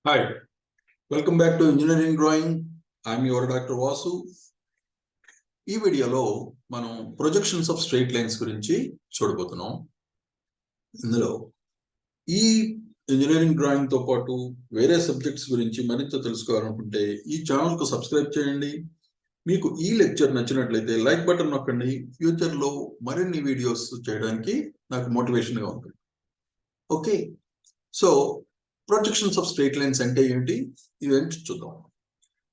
Hi, welcome back to Engineering Drawing. I'm your Dr. Vasu. ఈ వీడియోలో మనం projections of straight lines గురించి చూడబోతున్నాం. ఇందులో ఈ ఇంజనీరింగ్ డ్రాయింగ్ తో పాటు వేరే సబ్జెక్ట్స్ గురించి మరింత తెలుసుకోవాలనుకుంటే ఈ ఛానల్ కు సబ్స్క్రైబ్ చేయండి. మీకు ఈ లెక్చర్ నచ్చినట్లయితే లైక్ బటన్ నొక్కండి. ఫ్యూచర్ లో మరిన్ని వీడియోస్ చేయడానికి నాకు మోటివేషన్ గా ఉంటుంది. Okay, so projections of straight lines అంటే ఏంటి ఇదేంటి చూద్దాం.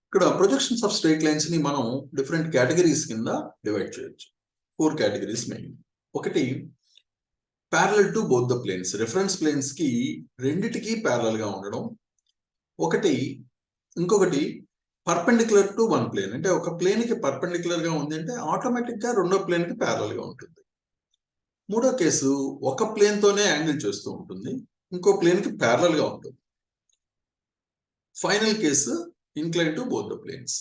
ఇక్కడ ప్రొజెక్షన్స్ ఆఫ్ స్ట్రెయిట్ లైన్స్ ని మనం డిఫరెంట్ కేటగిరీస్ కింద డివైడ్ చేయొచ్చు. 4 కేటగిరీస్ మెయిన్. ఒకటి parallel to both the planes, reference planes కి రెండిటికి ప్యారలల్ గా ఉండడం. ఇంకొకటి పర్పెండిక్యులర్ టు వన్ ప్లేన్, అంటే ఒక ప్లేన్ కి పర్పెండిక్యులర్ గా ఉంది అంటే ఆటోమేటిక్ గా రెండో ప్లేన్ కి ప్యారలల్ గా ఉంటుంది. మూడో కేసు ఒక ప్లేన్ తోనే యాంగిల్ చేస్తూ ఉంటుంది, ఇంకో ప్లేన్ కి ప్యారలల్ గా ఉంటుంది. Final case incline to both the planes.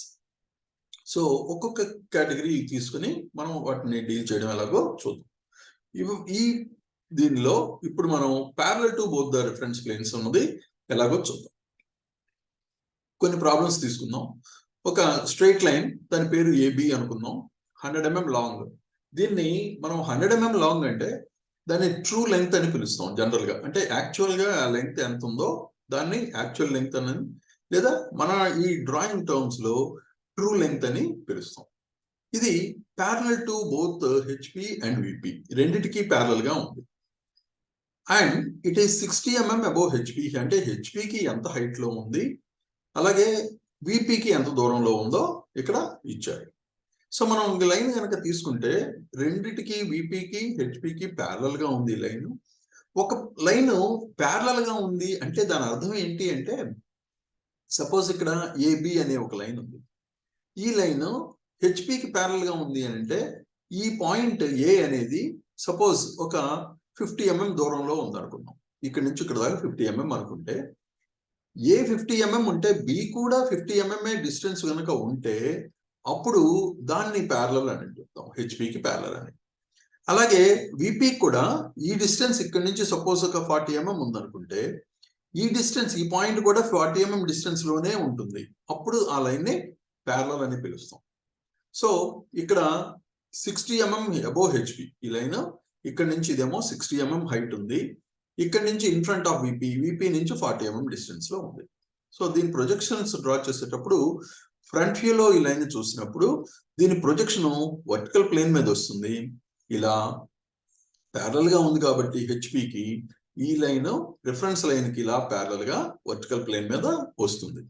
So ఒక్కొక్క కేటగిరీ తీసుకుని మనం వాటిని డీల్ చేయడం ఎలాగో చూద్దాం. ఈ దీనిలో ఇప్పుడు మనం parallel to both the reference planes ఉన్నది ఎలాగో చూద్దాం. కొన్ని ప్రాబ్లమ్స్ తీసుకుందాం. ఒక స్ట్రెయిట్ లైన్, దాని పేరు ఏబి అనుకుందాం, 100 mm లాంగ్. దీన్ని మనం 100 mm లాంగ్ అంటే దాన్ని ట్రూ లెంగ్త్ అని పిలుస్తాం జనరల్ గా. అంటే యాక్చువల్ గా ఆ లెంగ్త్ ఎంత ఉందో దాన్ని యాక్చువల్ లెంగ్త్ అని, లేదా మన ఈ డ్రాయింగ్ టర్మ్స్ లో ట్రూ లెంగ్త్ అని పిలుస్తాం. ఇది parallel to both HP and VP, రెండిటికి ప్యారలల్ గా ఉంది. And it is 60 mm above HP, అంటే హెచ్పికి ఎంత హైట్ లో ఉంది, అలాగే విపికి ఎంత దూరంలో ఉందో ఇక్కడ ఇచ్చారు. సో మనం ఈ లైన్ కనుక తీసుకుంటే రెండిటికి విపికి హెచ్పికి ప్యారలల్ గా ఉంది ఈ లైన్. ఒక లైన్ ప్యారలల్ గా ఉంది అంటే దాని అర్థం ఏంటి అంటే, సపోజ్ ఇక్కడ ఏబి అనే ఒక లైన్ ఉంది. ఈ లైన్ హెచ్పికి ప్యారలల్ గా ఉంది అని అంటే ఈ పాయింట్ ఏ అనేది సపోజ్ ఒక 50 mm దూరంలో ఉంది అనుకుందాం. ఇక్కడ నుంచి ఇక్కడ దాకా 50 mm అనుకుంటే, ఏ 50 mm ఉంటే బి కూడా 50 mm డిస్టెన్స్ కనుక ఉంటే అప్పుడు దాన్ని ప్యారలల్ అని చెప్తాం, హెచ్పికి ప్యారలల్ అని. అలాగే విపి కూడా ఈ డిస్టెన్స్ ఇక్కడ నుంచి సపోజ్ ఒక 40 mm ఉందనుకుంటే ఈ డిస్టెన్స్, ఈ పాయింట్ కూడా 40 mm డిస్టెన్స్ లోనే ఉంటుంది, అప్పుడు ఆ లైన్ ని ప్యారలల్ అని పిలుస్తాం. సో ఇక్కడ 60 mm అబోవ్ హెచ్పి ఈ లైన్, ఇక్కడ నుంచి ఇదేమో 60 mm హైట్ ఉంది, ఇక్కడ నుంచి ఇన్ ఫ్రంట్ ఆఫ్ విపి నుంచి 40 mm డిస్టెన్స్ లో ఉంది. సో దీని ప్రొజెక్షన్స్ డ్రా చేసేటప్పుడు ఫ్రంట్ వ్యూలో ఈ లైన్ చూసినప్పుడు దీని ప్రొజెక్షన్ వర్టికల్ ప్లేన్ మీద వస్తుంది. ఇలా ప్యారలల్ గా ఉంది కాబట్టి హెచ్పికి ఈ లైన్ రిఫరెన్స్ లైన్ కి ఇలా ప్యారలల్ గా వర్టికల్ ప్లేన్ మీద వస్తుంది.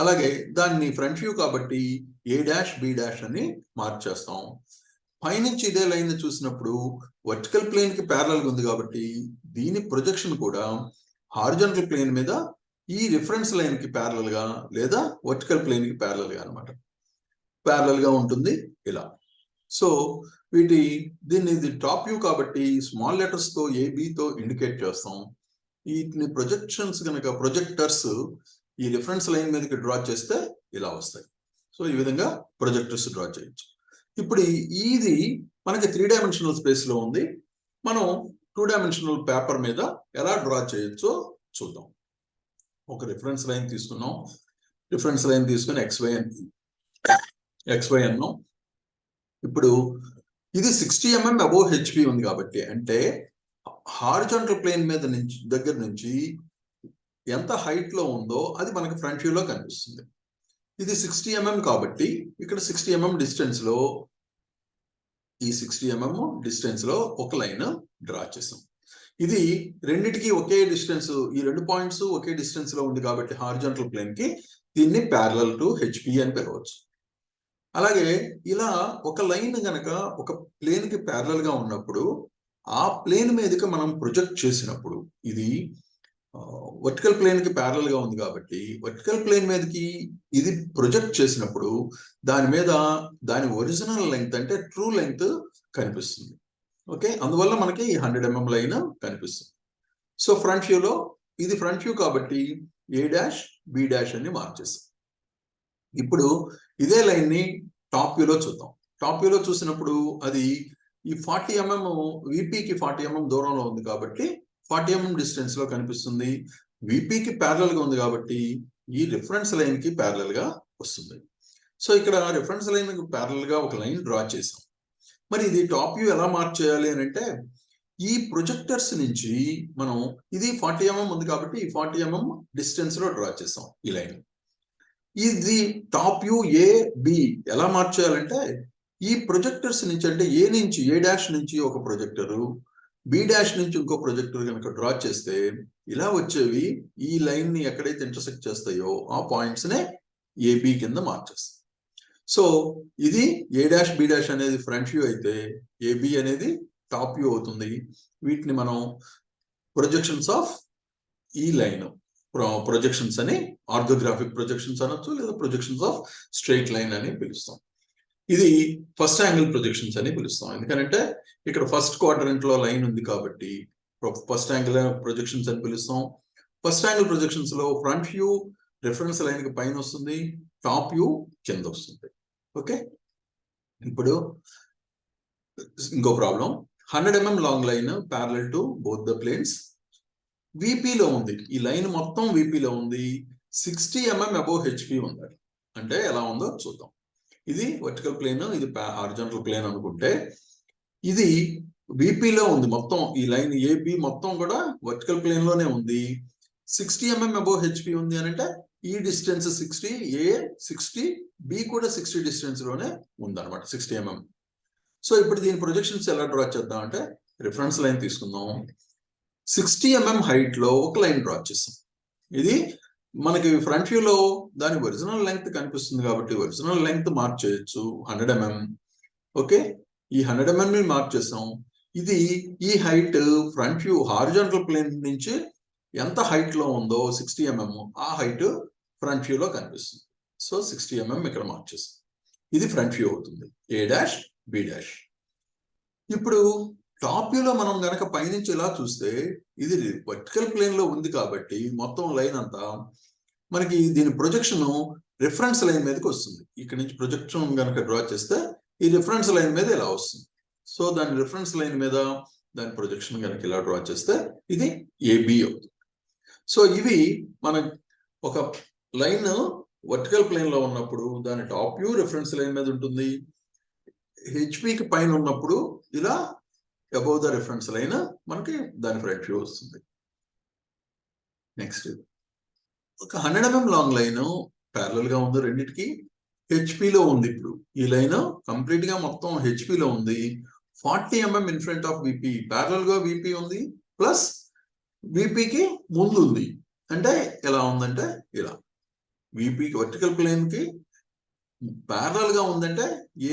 అలాగే దాన్ని ఫ్రంట్ వ్యూ కాబట్టి ఏ డాష్ బి డాష్ అని మార్క్ చేస్తాం. పైనుంచి ఇదే లైన్ చూసినప్పుడు వర్టికల్ ప్లేన్ కి ప్యారలల్ గా ఉంది కాబట్టి దీని ప్రొజెక్షన్ కూడా హారిజాంటల్ ప్లేన్ మీద ఈ రిఫరెన్స్ లైన్ కి ప్యారలల్ గా లేదా వర్టికల్ ప్లేన్ కి ప్యారలల్ గా అనమాట ప్యారలల్ గా ఉంటుంది ఇలా. సో దీన్ని ఇది టాప్ వ్యూ కాబట్టి స్మాల్ లెటర్స్ తో ఏబితో ఇండికేట్ చేస్తాం. వీటిని ప్రొజెక్షన్స్ కనుక ప్రొజెక్టర్స్ ఈ రిఫరెన్స్ లైన్ మీదకి డ్రా చేస్తే ఇలా వస్తాయి. సో ఈ విధంగా ప్రొజెక్టర్స్ డ్రా చేయొచ్చు. ఇప్పుడు ఇది మనకి 3 డైమెన్షనల్ స్పేస్ లో ఉంది. మనం 2 డైమెన్షనల్ పేపర్ మీద ఎలా డ్రా చేయొచ్చో చూద్దాం. ఒక రిఫరెన్స్ లైన్ తీసుకున్నాం. రిఫరెన్స్ లైన్ తీసుకుని ఎక్స్వై అన్నాం. ఇప్పుడు ఇది 60 mm అబోవ్ హెచ్పి ఉంది కాబట్టి, అంటే హారిజాంటల్ ప్లేన్ మీద నుంచి దగ్గర నుంచి ఎంత హైట్ లో ఉందో అది మనకి ఫ్రంట్ వ్యూలో కనిపిస్తుంది. ఇది 60 mm కాబట్టి ఇక్కడ 60 mm డిస్టెన్స్ లో, ఈ 60 mm డిస్టెన్స్ లో ఒక లైన్ డ్రా చేసాం. ఇది రెండిటికి ఒకే డిస్టెన్స్, ఈ 2 పాయింట్స్ ఒకే డిస్టెన్స్ లో ఉంది కాబట్టి హారిజాంటల్ ప్లేన్ కి దీన్ని ప్యారలల్ టు హెచ్పి అని పిలవచ్చు. అలాగే ఇలా ఒక లైన్ గనక ఒక ప్లేన్ కి ప్యారలల్ గా ఉన్నప్పుడు ఆ ప్లేన్ మీదకి మనం ప్రొజెక్ట్ చేసినప్పుడు, ఇది వర్టికల్ ప్లేన్ కి ప్యారలల్ గా ఉంది కాబట్టి వర్టికల్ ప్లేన్ మీదకి ఇది ప్రొజెక్ట్ చేసినప్పుడు దాని మీద దాని ఒరిజినల్ లెంగ్త్ అంటే ట్రూ లెంగ్త్ కనిపిస్తుంది. ఓకే, అందువల్ల మనకి 100 mm లైన్ కనిపిస్తుంది. సో ఫ్రంట్ వ్యూలో ఇది ఫ్రంట్ వ్యూ కాబట్టి ఏ డాష్ బి డాష్ అని మార్చేస్తాం. ఇప్పుడు ఇదే లైన్ ని టాప్ వ్యూలో చూద్దాం. టాప్ వ్యూలో చూసినప్పుడు అది ఈ 40 mm విపికి 40 mm దూరంలో ఉంది కాబట్టి 40 mm డిస్టెన్స్ లో కనిపిస్తుంది. VPకి ప్యారలల్ గా ఉంది కాబట్టి ఈ రిఫరెన్స్ లైన్ కి ప్యారలల్ గా వస్తుంది. సో ఇక్కడ రిఫరెన్స్ లైన్ ప్యారలల్ గా ఒక లైన్ డ్రా చేసాం. మరి ఇది టాప్ వ్యూ ఎలా మార్క్ చేయాలి అని అంటే ఈ ప్రొజెక్టర్స్ నుంచి మనం ఇది 40 mm ఉంది కాబట్టి ఈ 40 mm డిస్టెన్స్ లో డ్రా చేసాం ఈ లైన్. ఇది టాప్ వ్యూ ఏ బి ఎలా మార్క్ చేయాలంటే ఈ ప్రొజెక్టర్స్ నుంచి అంటే ఏ నుంచి ఏ డాష్ నుంచి ఒక ప్రొజెక్టరు బి డాష్ నుంచి ఇంకో ప్రొజెక్టర్ కనుక డ్రా చేస్తే ఇలా వచ్చేవి ఈ లైన్ ని ఎక్కడైతే ఇంటర్సెక్ట్ చేస్తాయో ఆ పాయింట్స్ నే ఏబి కింద మార్చేస్తాం. సో ఇది ఏ డాష్ బి డాష్ అనేది ఫ్రంట్ వ్యూ అయితే ఏబి అనేది టాప్ వ్యూ అవుతుంది. వీటిని మనం ప్రొజెక్షన్స్ ఆఫ్ ఈ లైన్ ప్రొజెక్షన్స్ అని ఆర్థోగ్రాఫిక్ ప్రొజెక్షన్స్ అనొచ్చు లేదా ప్రొజెక్షన్స్ ఆఫ్ స్ట్రైట్ లైన్ అని పిలుస్తాం. ఇది ఫస్ట్ యాంగిల్ ప్రొజెక్షన్స్ అని పిలుస్తాం. ఎందుకంటే ఇక్కడ ఫస్ట్ క్వాడ్రంట్ లో లైన్ ఉంది కాబట్టి ఫస్ట్ యాంగిల్ ప్రొజెక్షన్స్ అని పిలుస్తాం. ఫస్ట్ యాంగిల్ ప్రొజెక్షన్స్ లో ఫ్రంట్ వ్యూ రిఫరెన్స్ లైన్ కి పైన వస్తుంది, టాప్ వ్యూ కింద వస్తుంది. ఓకే, ఇప్పుడు ఇంకో problem. 100 mm long line parallel to both the planes విపిలో ఉంది. ఈ లైన్ మొత్తం విపిలో ఉంది. 60 mm అబోవ్ హెచ్పి ఉంది. అంటే ఎలా ఉందో చూద్దాం. ఇది వర్టికల్ ప్లేన్, ఇది హారిజాంటల్ ప్లేన్ అనుకుంటే ఇది విపిలో ఉంది. మొత్తం ఈ లైన్ ఏబి మొత్తం కూడా వర్టికల్ ప్లేన్ లోనే ఉంది. 60 mm అబోవ్ హెచ్పి ఉంది అని అంటే ఈ డిస్టెన్స్ 60, ఏ 60, బి కూడా 60 డిస్టెన్స్ లోనే ఉంది అనమాట, 60 mm. సో ఇప్పుడు దీని ప్రొజెక్షన్స్ ఎలా డ్రా చేద్దాం అంటే రిఫరెన్స్ లైన్ తీసుకుందాం. 60 mm హైట్ లో ఒక లైన్ డ్రా చేస్తాం. ఇది మనకి ఫ్రంట్ వ్యూ లో దాని ఒరిజినల్ లెంగ్త్ కనిపిస్తుంది కాబట్టి ఒరిజినల్ లెంగ్త్ మార్క్ చేయొచ్చు 100 mm. ఓకే, ఈ 100 mm ని మార్క్ చేస్తాం. ఇది ఈ height front view horizontal plane నుంచి ఎంత హైట్ లో ఉందో 60 mm ఆ హైట్ ఫ్రంట్ వ్యూ లో కనిపిస్తుంది. సో 60 mm ఇక్కడ మార్క్ చేస్తాం. ఇది ఫ్రంట్ వ్యూ అవుతుంది, ఏ డాష్ బి డాష్. ఇప్పుడు టాప్ వ్యూలో మనం గనక పైనుంచి ఇలా చూస్తే ఇది వర్టికల్ ప్లేన్ లో ఉంది కాబట్టి మొత్తం లైన్ అంతా మనకి దీని ప్రొజెక్షన్ రిఫరెన్స్ లైన్ మీదకి వస్తుంది. ఇక్కడ నుంచి ప్రొజెక్షన్ గనక డ్రా చేస్తే ఈ రిఫరెన్స్ లైన్ మీద ఇలా వస్తుంది. సో దాని రిఫరెన్స్ లైన్ మీద దాని ప్రొజెక్షన్ కనుక ఇలా డ్రా చేస్తే ఇది ఏబి అవుతుంది. సో ఇవి మన ఒక లైన్ వర్టికల్ ప్లేన్ లో ఉన్నప్పుడు దాని టాప్ వ్యూ రిఫరెన్స్ లైన్ మీద ఉంటుంది. హెచ్పికి పైన ఉన్నప్పుడు ఇలా అబౌవ్ ద రిఫరెన్స్ లైన్ మనకి దాని ఫ్రంట్ వ్యూ వస్తుంది. నెక్స్ట్ ఒక 100 mm లాంగ్ లైన్ ప్యారలల్ గా ఉంది రెండింటికి, హెచ్పిలో ఉంది. ఇప్పుడు ఈ లైన్ కంప్లీట్ గా మొత్తం హెచ్పిలో ఉంది. 40 mm in front of VP, parallel గా విపి ఉంది ప్లస్ విపికి ముందు ఉంది. అంటే ఎలా ఉందంటే ఇలా విపికి వర్టికల్ ప్లేన్ కి ప్యారలల్ గా ఉందంటే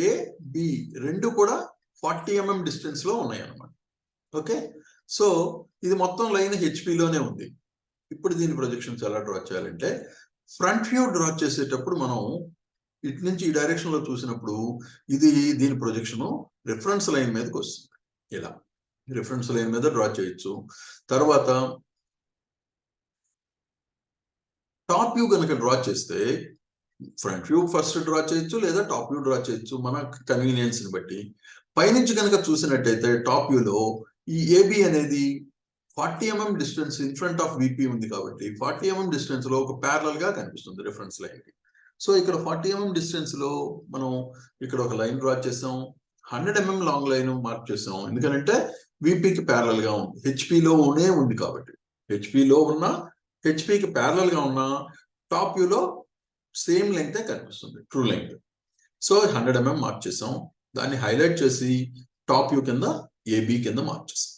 ఏ బి రెండు కూడా 40 mm డిస్టెన్స్ లో ఉన్నాయి అన్నమాట. ఓకే, సో ఇది మొత్తం లైన్ హెచ్పిలోనే ఉంది. ఇప్పుడు దీని ప్రొజెక్షన్స్ ఎలా డ్రా చేయాలంటే ఫ్రంట్ వ్యూ డ్రా చేసేటప్పుడు మనం ఇటు నుంచి ఈ డైరెక్షన్ లో చూసినప్పుడు ఇది దీని ప్రొజెక్షన్ రిఫరెన్స్ లైన్ మీదకి వస్తుంది. ఇలా రిఫరెన్స్ లైన్ మీద డ్రా చేయొచ్చు. తర్వాత టాప్ వ్యూ కనుక డ్రా చేస్తే ఫ్రంట్ వ్యూ ఫస్ట్ డ్రా చేయొచ్చు లేదా టాప్ వ్యూ డ్రా చేయొచ్చు మన కన్వీనియన్స్ ని బట్టి. పైనుంచి కనుక చూసినట్టయితే టాప్ వ్యూలో ఈ ఏబి అనేది 40 mm distance in front of VP ఉంది కాబట్టి 40 mm డిస్టెన్స్ లో ఒక ప్యారలల్ గా కనిపిస్తుంది రిఫరెన్స్ లైన్ కి. సో ఇక్కడ 40 mm డిస్టెన్స్ లో మనం ఇక్కడ ఒక లైన్ డ్రా చేసాం. 100 mm లాంగ్ లైన్ మార్క్ చేసాం. ఎందుకంటే విపికి ప్యారలల్ గా ఉంది, హెచ్పిలోనే ఉంది కాబట్టి. హెచ్పిలో ఉన్న హెచ్పికి ప్యారలల్ గా ఉన్న టాప్ వ్యూలో సేమ్ లెంగ్త్ కనిపిస్తుంది, true length. So 100 mm mark చేసాం. దాన్ని హైలైట్ చేసి టాప్ వ్యూ కింద ఏబి కింద మార్క్ చేసాం.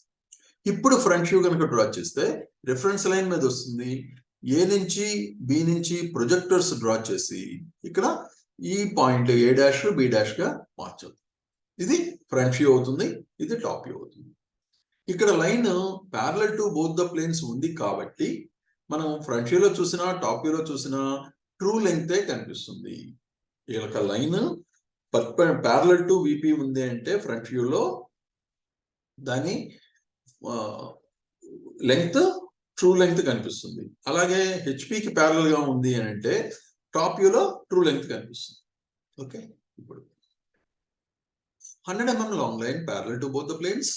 ఇప్పుడు ఫ్రంట్ వ్యూ కనుక డ్రా చేస్తే రిఫరెన్స్ లైన్ మీద వస్తుంది. ఏ నుంచి బి నుంచి ప్రొజెక్టర్స్ డ్రా చేసి ఇక్కడ ఈ పాయింట్ ఏ డాష్ బి డాష్ గా మార్చదు. ఇది ఫ్రంట్ వ్యూ అవుతుంది, ఇది టాప్ వ్యూ అవుతుంది. ఇక్కడ line parallel to both the planes ఉంది కాబట్టి మనం ఫ్రంట్ వ్యూలో చూసినా టాప్ వ్యూలో చూసినా ట్రూ లెంగ్తే కనిపిస్తుంది. ఈ యొక్క లైన్ ప్యారలల్ టు విపి ఉంది అంటే ఫ్రంట్ వ్యూలో దాని లెంగ్త్ ట్రూ లెంగ్త్ కనిపిస్తుంది. అలాగే హెచ్పికి ప్యారలల్ గా ఉంది అని అంటే టాప్ వ్యూలో ట్రూ లెంగ్త్ కనిపిస్తుంది. ఓకే, ఇప్పుడు 100 mm long line parallel to both the planes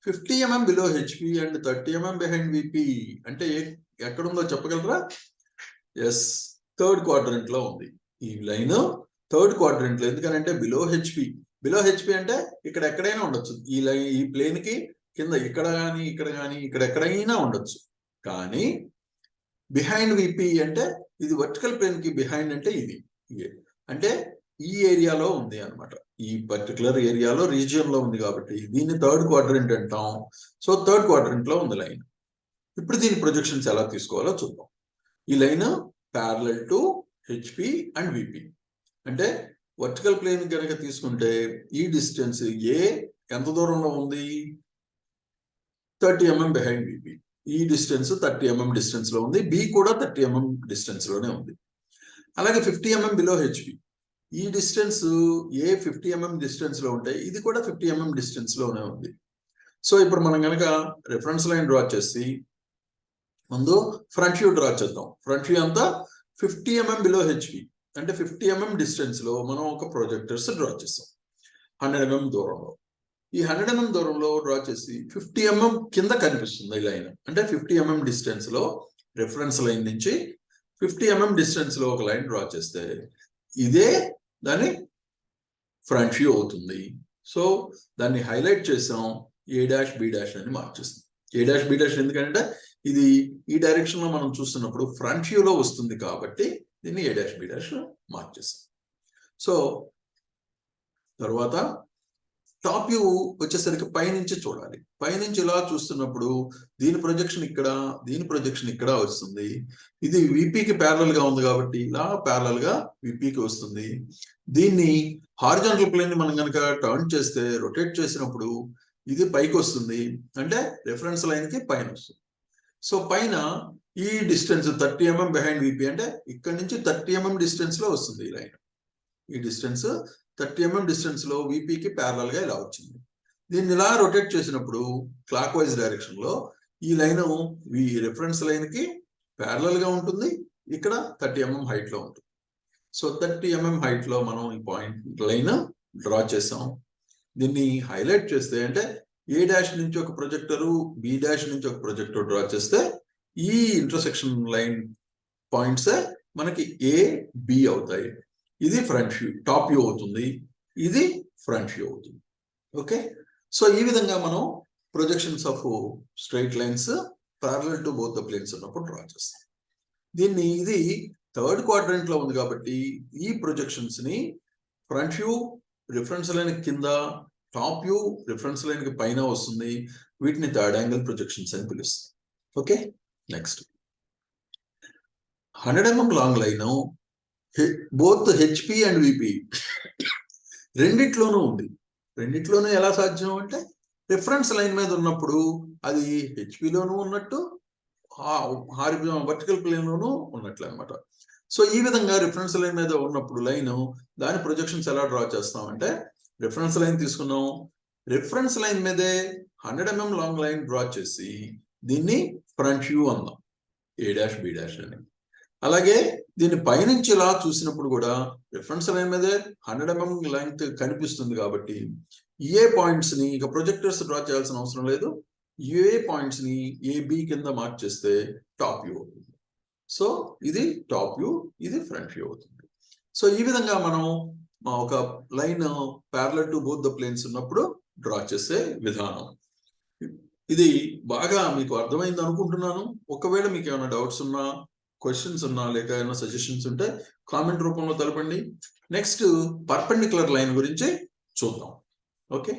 50 mm below HP and 30 mm behind VP అంటే ఎక్కడుందో చెప్పగలరా? ఎస్, థర్డ్ క్వాడ్రంట్ లో ఉంది. ఈ లైన్ థర్డ్ క్వాడ్రంట్ లో, ఎందుకంటే బిలో హెచ్పి అంటే ఇక్కడ ఎక్కడైనా ఉండొచ్చు. ఈ లైన్ ఈ ప్లేన్ కి కింద ఇక్కడ కానీ ఇక్కడ ఎక్కడైనా ఉండొచ్చు. కానీ బిహైండ్ విపి అంటే ఇది వర్టికల్ ప్లేన్ కి బిహైండ్ అంటే ఇది అంటే ఈ ఏరియాలో ఉంది అన్నమాట. ఈ పర్టికులర్ ఏరియాలో రీజియన్ లో ఉంది కాబట్టి దీన్ని థర్డ్ క్వాడ్రంట్ అంటాం. సో థర్డ్ క్వాడ్రంట్ లో ఉంది లైన్. ఇప్పుడు దీని ప్రొజెక్షన్స్ ఎలా తీసుకోవాలో చూద్దాం. ఈ line parallel to HP and VP అంటే వర్టికల్ ప్లేన్ కనుక తీసుకుంటే ఈ డిస్టెన్స్ ఏ ఎంత దూరంలో ఉంది? 30 mm బిహైండ్ విపి. ఈ డిస్టెన్స్ 30 mm డిస్టెన్స్ లో ఉంది. బి కూడా 30 mm డిస్టెన్స్ లోనే ఉంది. అలాగే 50 mm బిలో హెచ్పి. ఈ డిస్టెన్స్ ఏ 50 mm డిస్టెన్స్ లో ఉంటాయి, ఇది కూడా 50 mm డిస్టెన్స్ లోనే ఉంది. సో ఇప్పుడు మనం కనుక రిఫరెన్స్ లైన్ డ్రా చేసి ముందు ఫ్రంట్ వ్యూ డ్రా చేద్దాం. ఫ్రంట్ వ్యూ అంతా 50 mm బిలో హెచ్పి అంటే 50 mm డిస్టెన్స్ లో మనం ఒక ప్రొజెక్టర్స్ డ్రా చేస్తాం 100 mm దూరంలో. ఈ 100 mm దూరంలో డ్రా చేసి 50 mm కింద కనిపిస్తుంది ఈ లైన్. అంటే 50 mm డిస్టెన్స్ లో రిఫరెన్స్ లైన్ నుంచి 50 mm డిస్టెన్స్ లో ఒక లైన్ డ్రా చేస్తే ఇదే దాని ఫ్రంట్ వ్యూ అవుతుంది. సో దాన్ని హైలైట్ చేసాం, ఏ డాష్ బి డాష్ అని మార్చేస్తాం. ఏ డాష్ బి డాష్ ఎందుకంటే ఇది ఈ డైరెక్షన్ లో మనం చూస్తున్నప్పుడు ఫ్రంట్ వ్యూ లో వస్తుంది కాబట్టి దీన్ని ఏ డాష్ బి డాష్ మార్చేస్తాం. సో తర్వాత టాప్ వ్యూ వచ్చేసరికి పైనుంచి చూడాలి. పైనుంచి ఇలా చూస్తున్నప్పుడు దీని ప్రొజెక్షన్ ఇక్కడ, దీని ప్రొజెక్షన్ ఇక్కడ వస్తుంది. ఇది విపికి ప్యారలల్ గా ఉంది కాబట్టి ఇలా ప్యారలల్ గా విపికి వస్తుంది. దీన్ని హారిజాంటల్ ప్లేన్ ని మనం కనుక టర్న్ చేస్తే, రొటేట్ చేసినప్పుడు ఇది పైకి వస్తుంది. అంటే రిఫరెన్స్ లైన్ కి పైన వస్తుంది. సో పైన ఈ డిస్టెన్స్ 30 mm బిహైండ్ విపి అంటే ఇక్కడ నుంచి 30 mm డిస్టెన్స్ లో వస్తుంది ఈ లైన్. ఈ డిస్టెన్స్ 30 mm డిస్టెన్స్ లో విపికి ప్యారలల్ గా ఇలా వచ్చింది. దీన్ని ఇలా రొటేట్ చేసినప్పుడు క్లాక్ వైజ్ డైరెక్షన్ లో ఈ లైన్ ఈ రిఫరెన్స్ లైన్ కి ప్యారలల్ గా ఉంటుంది. ఇక్కడ 30 mm హైట్ లో ఉంటుంది. సో 30 mm హైట్ లో మనం ఈ పాయింట్ లైన్ డ్రా చేసాం. దీన్ని హైలైట్ చేస్తే అంటే ఏ డాష్ నుంచి ఒక ప్రొజెక్టరు, బి డాష్ నుంచి ఒక ప్రొజెక్టర్ డ్రా చేస్తే ఈ ఇంటర్సెక్షన్ లైన్ పాయింట్స్ మనకి ఏ బి అవుతాయి. ఇది ఫ్రంట్ వ్యూ, టాప్ వ్యూ అవుతుంది. ఇది ఫ్రంట్ వ్యూ అవుతుంది. ఓకే, సో ఈ విధంగా మనం projections of straight lines parallel to both the planes ఉన్నప్పుడు డ్రా చేస్తాం. దీన్ని ఇది థర్డ్ క్వాడ్రంట్ లో ఉంది కాబట్టి ఈ ప్రొజెక్షన్స్ ని ఫ్రంట్ వ్యూ రిఫరెన్స్ లైన్ కింద, టాప్ వ్యూ రిఫరెన్స్ లైన్ కి పైన వస్తుంది. వీటిని థర్డ్ యాంగిల్ ప్రొజెక్షన్స్ అని పిలుస్తాం. Okay, next 100 mm long line both HP and VP రెండిట్లోనూ ఉంది. రెండిట్లోనూ ఎలా సాధ్యం అంటే రిఫరెన్స్ లైన్ మీద ఉన్నప్పుడు అది హెచ్పిలోనూ ఉన్నట్టు, వర్టికల్ ప్లేన్ లోనూ ఉన్నట్లు అనమాట. సో ఈ విధంగా రిఫరెన్స్ లైన్ మీద ఉన్నప్పుడు లైన్ దాని ప్రొజెక్షన్స్ ఎలా డ్రా చేస్తామంటే రిఫరెన్స్ లైన్ తీసుకున్నాం, రిఫరెన్స్ లైన్ మీదే 100 mm లాంగ్ లైన్ డ్రా చేసి దీన్ని ఫ్రంట్ వ్యూ అందాం, ఏ డాష్ బి డాష్ అని. అలాగే దీన్ని పైనుంచి ఇలా చూసినప్పుడు కూడా రిఫరెన్స్ లైన్ మీదే 100 mm లెంగ్త్ కనిపిస్తుంది కాబట్టి ఏ పాయింట్స్ ని ఇక ప్రొజెక్టర్స్ డ్రా చేయాల్సిన అవసరం లేదు. ఏ పాయింట్స్ ని ఏబి కింద మార్క్ చేస్తే టాప్ వ్యూ అవుతుంది. సో ఇది టాప్ వ్యూ, ఇది ఫ్రంట్ వ్యూ అవుతుంది. సో ఈ విధంగా మనం ఒక line parallel to both the planes ఉన్నప్పుడు డ్రా చేసే విధానం. ఇది బాగా మీకు అర్థమైంది అనుకుంటున్నాను. ఒకవేళ మీకు ఏమైనా డౌట్స్ ఉన్నా, క్వశ్చన్స్ ఉన్నా, లేక ఏమైనా సజెషన్స్ ఉంటే కామెంట్ రూపంలో తెలపండి. నెక్స్ట్ పర్పెండిక్యులర్ లైన్ గురించి చూద్దాం. ఓకే.